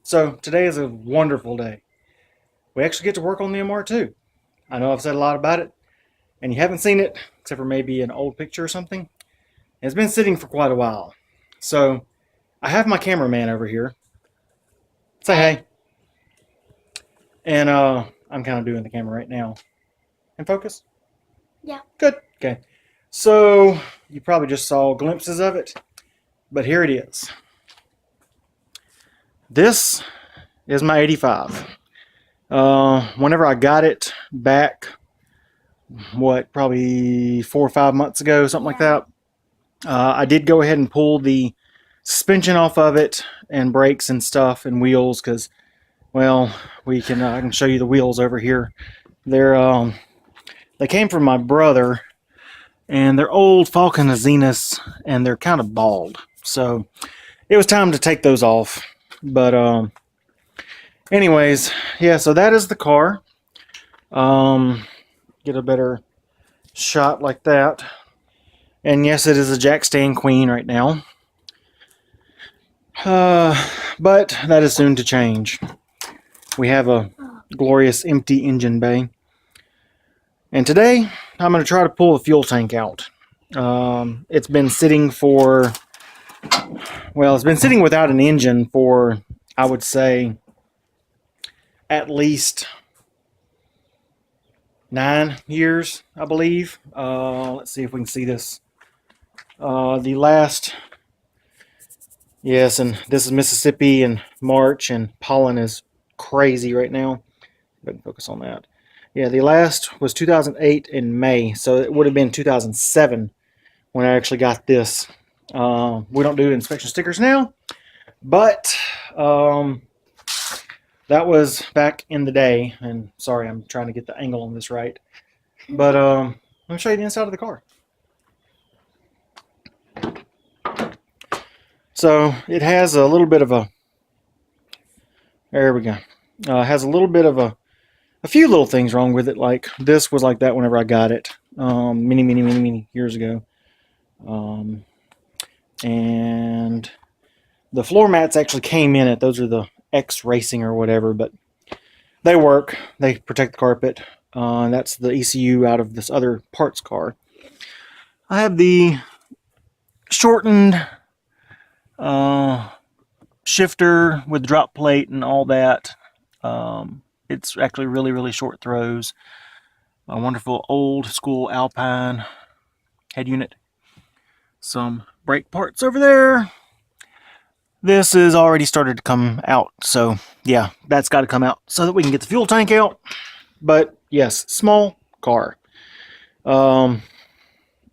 So today is a wonderful day. We actually get to work on the MR2. I know I've said a lot about it, and you haven't seen it, except for maybe an old picture or something. It's been sitting for quite a while. So I have my cameraman over here. Say hey. And I'm kind of doing the camera right now. In focus? Yeah. Good. Okay. So you probably just saw glimpses of it, but here it is. This is my 85. Whenever I got it back, probably 4 or 5 months ago, something like that. I did go ahead and pull the suspension off of it and brakes and stuff and wheels because, well, I can show you the wheels over here. They came from my brother, and they're old Falcon Azenas, and they're kind of bald. So it was time to take those off. But anyways, yeah. So that is the car. Get a better shot like that. And yes, it is a jack stand queen right now. But that is soon to change. We have a glorious empty engine bay. And today, I'm going to try to pull the fuel tank out. It's been sitting without an engine for, I would say, at least 9 years, I believe. Let's see if we can see this. Yes, and this is Mississippi in March, and pollen is crazy right now. Go ahead and focus on that. Yeah, the last was 2008 in May, so it would have been 2007 when I actually got this. We don't do inspection stickers now, but that was back in the day. And sorry, I'm trying to get the angle on this right. But let me show you the inside of the car. So it has a little bit of a, there we go. Has a little bit of a few little things wrong with it. Like this was like that whenever I got it many years ago. And the floor mats actually came in it. Those are the X Racing or whatever, but they work. They protect the carpet. That's the ECU out of this other parts car. I have the shortened shifter with drop plate and all that. It's actually really short throws. A wonderful old school Alpine head unit. Some brake parts over there. This is already started to come out, so yeah, that's got to come out so that we can get the fuel tank out. But yes, small car. And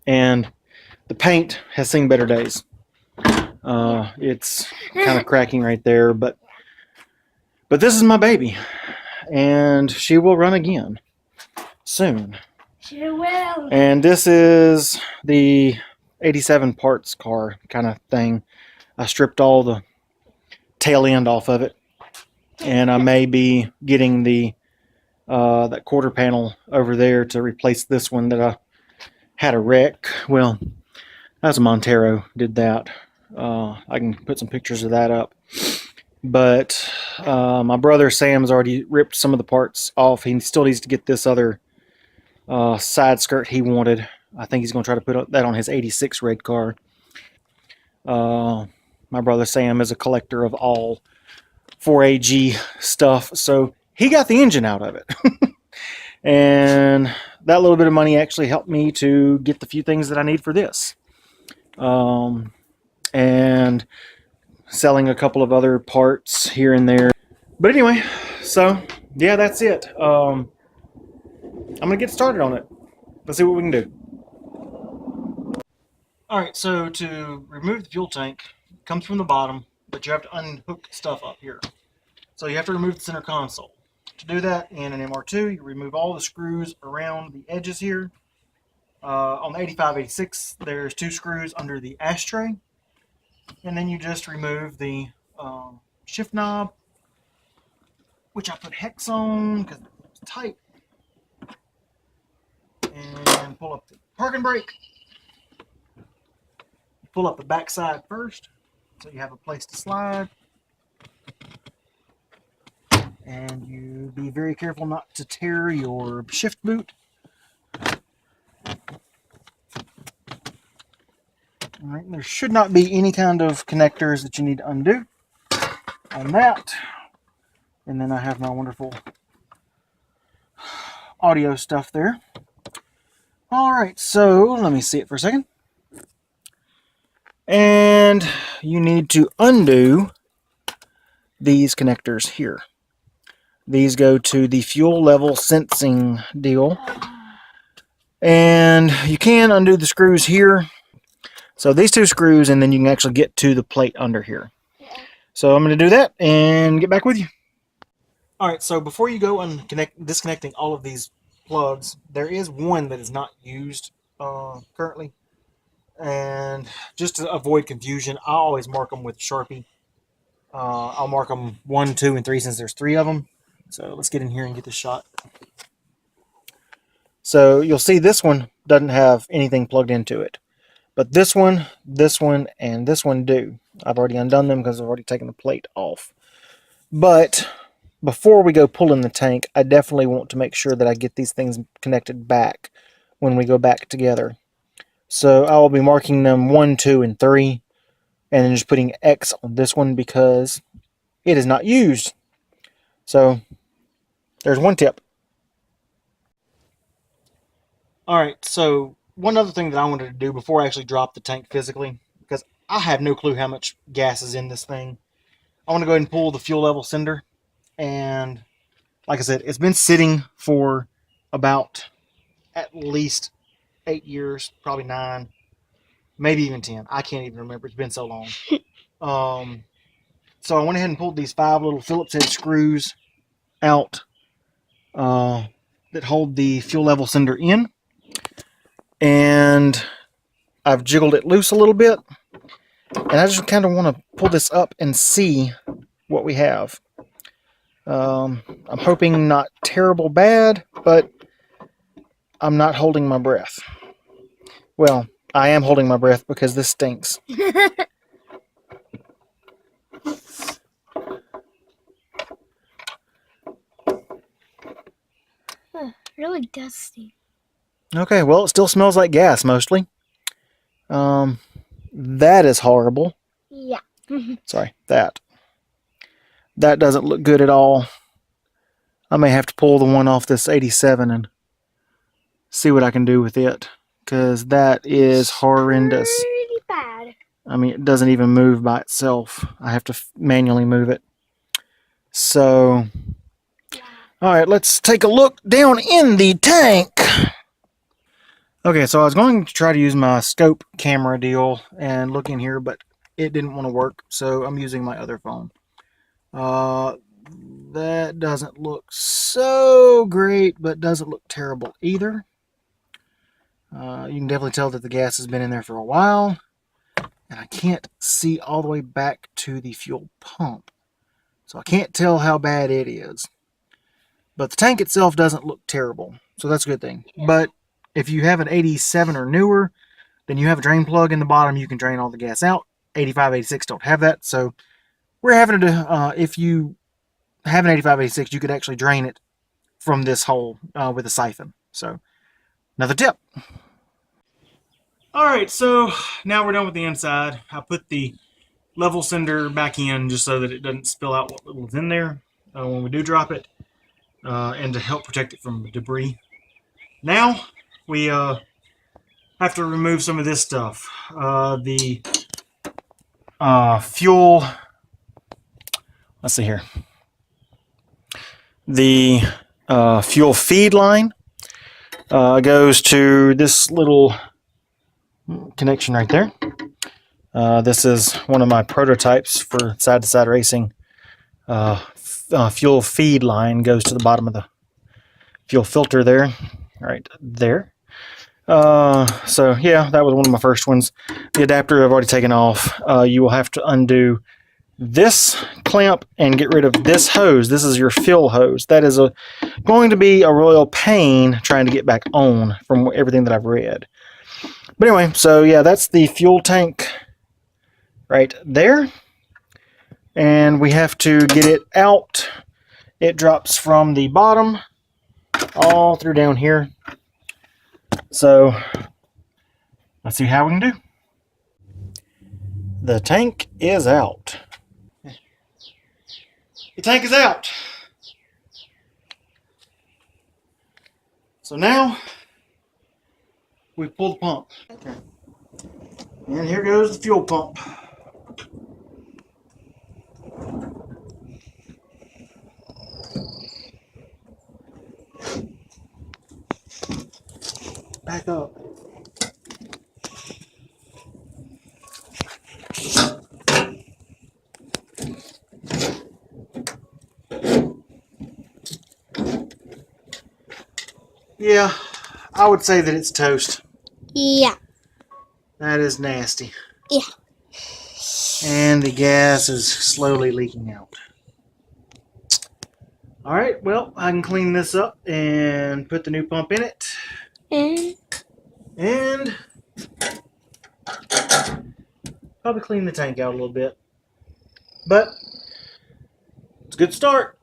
the paint has seen better days. It's kind of cracking right there, but this is my baby, and she will run again soon. She will. And this is the 87 parts car kind of thing. I stripped all the tail end off of it, and I may be getting the that quarter panel over there to replace this one that I had a wreck. Well, that's a Montero did that. I can put some pictures of that up. But my brother Sam's already ripped some of the parts off. He still needs to get this other side skirt he wanted. I think he's going to try to put that on his 86 red car. My brother Sam is a collector of all 4AG stuff, so he got the engine out of it. And that little bit of money actually helped me to get the few things that I need for this. And selling a couple of other parts here and there. But anyway, so yeah, that's it. I'm gonna get started on it. Let's see what we can do. All right, so to remove the fuel tank, it comes from the bottom, but you have to unhook stuff up here. So you have to remove the center console. To do that in an MR2, you remove all the screws around the edges here. On the 85, 86, there's 2 screws under the ashtray. And then you just remove the shift knob, which I put hex on because it's tight. And pull up the parking brake. Pull up the back side first, so you have a place to slide. And you be very careful not to tear your shift boot. All right, there should not be any kind of connectors that you need to undo on that. And then I have my wonderful audio stuff there. All right, so let me see it for a second. And you need to undo these connectors here. These go to the fuel level sensing deal. And you can undo the screws here. So these two screws, and then you can actually get to the plate under here. So I'm going to do that and get back with you. All right, so before you go and disconnecting all of these plugs, there is one that is not used currently. And just to avoid confusion, I always mark them with Sharpie. I'll mark them 1, 2, and 3 since there's 3 of them. So let's get in here and get this shot. So you'll see this one doesn't have anything plugged into it. But this one, and this one do. I've already undone them because I've already taken the plate off. But before we go pulling the tank, I definitely want to make sure that I get these things connected back when we go back together. So I will be marking them 1, 2, and 3, and then just putting X on this one because it is not used. So there's one tip. All right, so one other thing that I wanted to do before I actually drop the tank physically, because I have no clue how much gas is in this thing, I want to go ahead and pull the fuel level sender. And like I said, it's been sitting for about at least 8 years, probably 9, maybe even 10. I can't even remember. It's been so long. So I went ahead and pulled these 5 little Phillips head screws out that hold the fuel level sender in. And I've jiggled it loose a little bit. And I just kind of want to pull this up and see what we have. I'm hoping not terrible bad, but I'm not holding my breath. Well, I am holding my breath because this stinks. Really dusty. Okay, well, it still smells like gas mostly. That is horrible. Yeah. Sorry, that. That doesn't look good at all. I may have to pull the one off this 87 and see what I can do with it, because that is horrendous. Pretty bad. I mean, it doesn't even move by itself. I have to manually move it. So, all right, let's take a look down in the tank. Okay, so I was going to try to use my scope camera deal and look in here, but it didn't want to work, so I'm using my other phone. That doesn't look so great, but doesn't look terrible either. You can definitely tell that the gas has been in there for a while. And I can't see all the way back to the fuel pump. So I can't tell how bad it is. But the tank itself doesn't look terrible. So that's a good thing. Yeah. But if you have an 87 or newer, then you have a drain plug in the bottom. You can drain all the gas out. 85, 86 don't have that. So we're having to, if you have an 85, 86, you could actually drain it from this hole with a siphon. So another tip. All right, so now we're done with the inside. I put the level sender back in just so that it doesn't spill out what little is in there when we do drop it, and to help protect it from debris. Now we have to remove some of this stuff. The fuel, let's see here. The fuel feed line goes to this little connection right there. This is one of my prototypes for side-to-side racing. Fuel feed line goes to the bottom of the fuel filter there, right there. So yeah, that was one of my first ones. The adapter I've already taken off. You will have to undo this clamp and get rid of this hose. This is your fill hose. That is going to be a royal pain trying to get back on from everything that I've read. But anyway, so yeah, that's the fuel tank right there. And we have to get it out it drops from the bottom all through down here. So let's see how we can do. The tank is out. The tank is out. So now we pull the pump. Okay. And here goes the fuel pump. Back up. Yeah, I would say that it's toast. Yeah. That is nasty. Yeah. And the gas is slowly leaking out. Alright, well, I can clean this up and put the new pump in it. And probably clean the tank out a little bit. But it's a good start.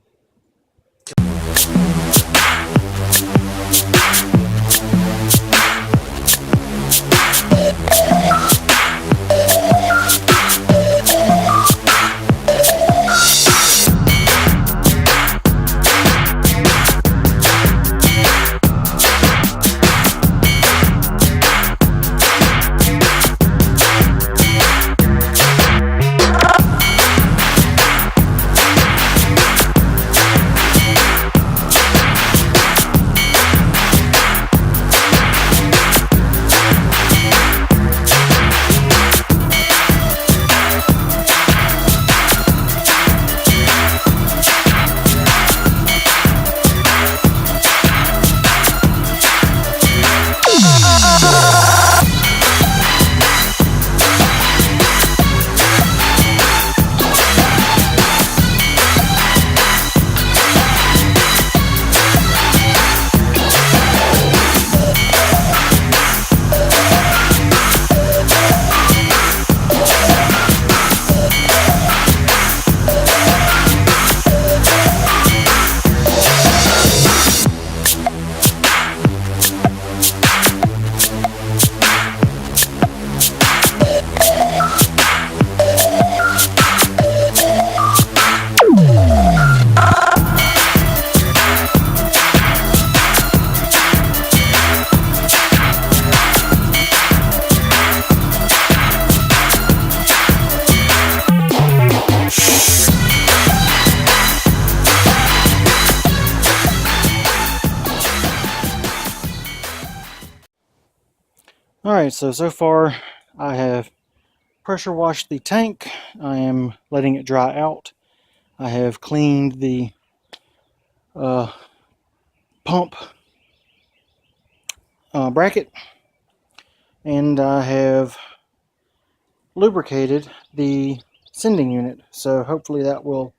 Alright, so far I have pressure washed the tank. I am letting it dry out. I have cleaned the pump bracket, and I have lubricated the sending unit. So hopefully that will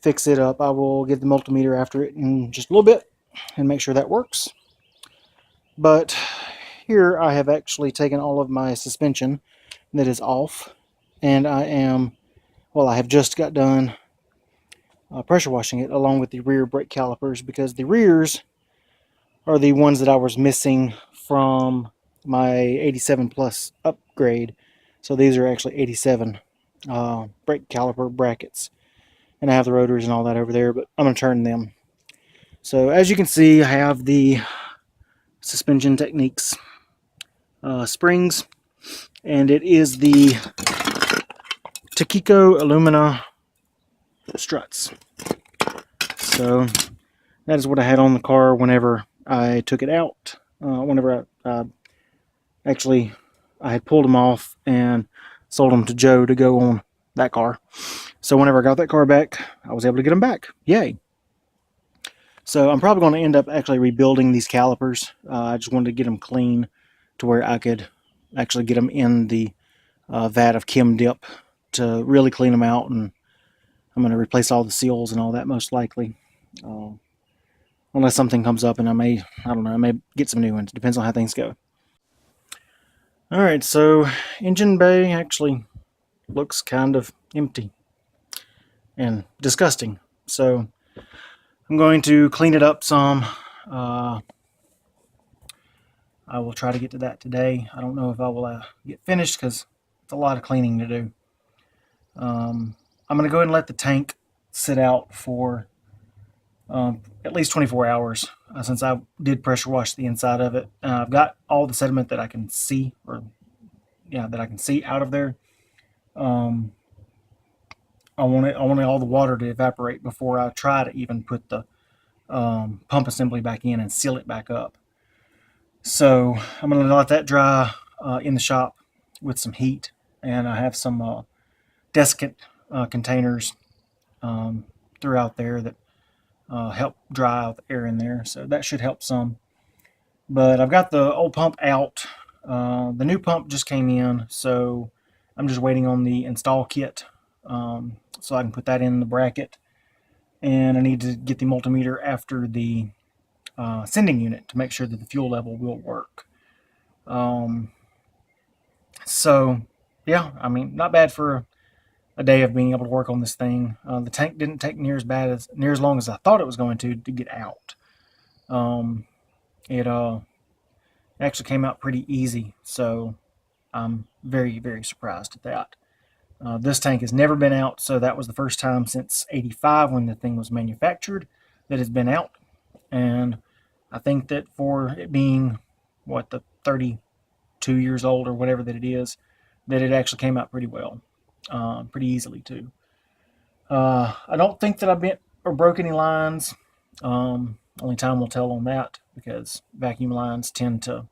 fix it up. I will get the multimeter after it in just a little bit and make sure that works. But here I have actually taken all of my suspension that is off, and I have just got done pressure washing it along with the rear brake calipers, because the rears are the ones that I was missing from my 87 plus upgrade. So these are actually 87 brake caliper brackets, and I have the rotors and all that over there, but I'm going to turn them. So as you can see, I have the Suspension Techniques springs, and it is the Takiko Illumina struts. So that is what I had on the car whenever I took it out. Whenever I had pulled them off and sold them to Joe to go on that car. So whenever I got that car back, I was able to get them back. Yay! So I'm probably going to end up actually rebuilding these calipers. I just wanted to get them clean to where I could actually get them in the vat of Chem Dip to really clean them out, and I'm going to replace all the seals and all that most likely. Unless something comes up and I may get some new ones. Depends on how things go. Alright, so engine bay actually looks kind of empty and disgusting. So I'm going to clean it up some. I will try to get to that today. I don't know if I will get finished because it's a lot of cleaning to do. I'm going to go ahead and let the tank sit out for at least 24 hours since I did pressure wash the inside of it. I've got all the sediment that I can see, that I can see out of there. I wanted all the water to evaporate before I try to even put the pump assembly back in and seal it back up. So I'm going to let that dry in the shop with some heat, and I have some desiccant containers throughout there that help dry out the air in there. So that should help some. But I've got the old pump out. The new pump just came in, so I'm just waiting on the install kit so I can put that in the bracket. And I need to get the multimeter after the sending unit to make sure that the fuel level will work. So, yeah, I mean, not bad for a day of being able to work on this thing. The tank didn't take near as long as I thought it was going to get out. It actually came out pretty easy, so I'm very, very surprised at that. This tank has never been out, so that was the first time since '85 when the thing was manufactured that it's been out. And I think that for it being, the 32 years old or whatever that it is, that it actually came out pretty well, pretty easily too. I don't think that I bent or broke any lines. Only time will tell on that because vacuum lines tend to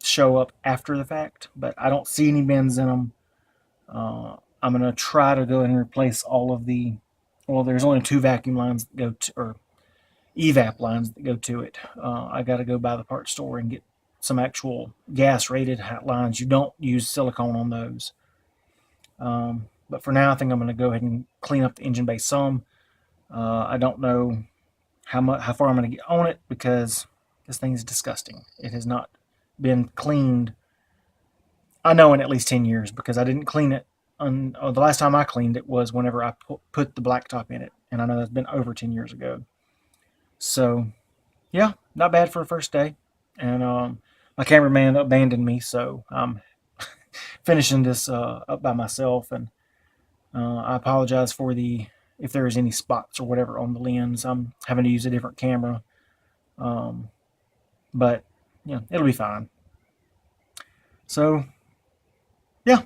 show up after the fact, but I don't see any bends in them. I'm going to try to go ahead and replace all of there's only 2 vacuum lines that go to, or evap lines that go to it. I got to go by the parts store and get some actual gas rated lines. You don't use silicone on those. But for now, I think I'm going to go ahead and clean up the engine bay some. I don't know how far I'm going to get on it because this thing is disgusting. It has not been cleaned, I know, in at least 10 years because I didn't clean it. The last time I cleaned it was whenever I put the blacktop in it, and I know that's been over 10 years ago. So, yeah, not bad for a first day. And my cameraman abandoned me, so I'm finishing this up by myself. And I apologize for if there is any spots or whatever on the lens. I'm having to use a different camera, but yeah, it'll be fine. So, yeah,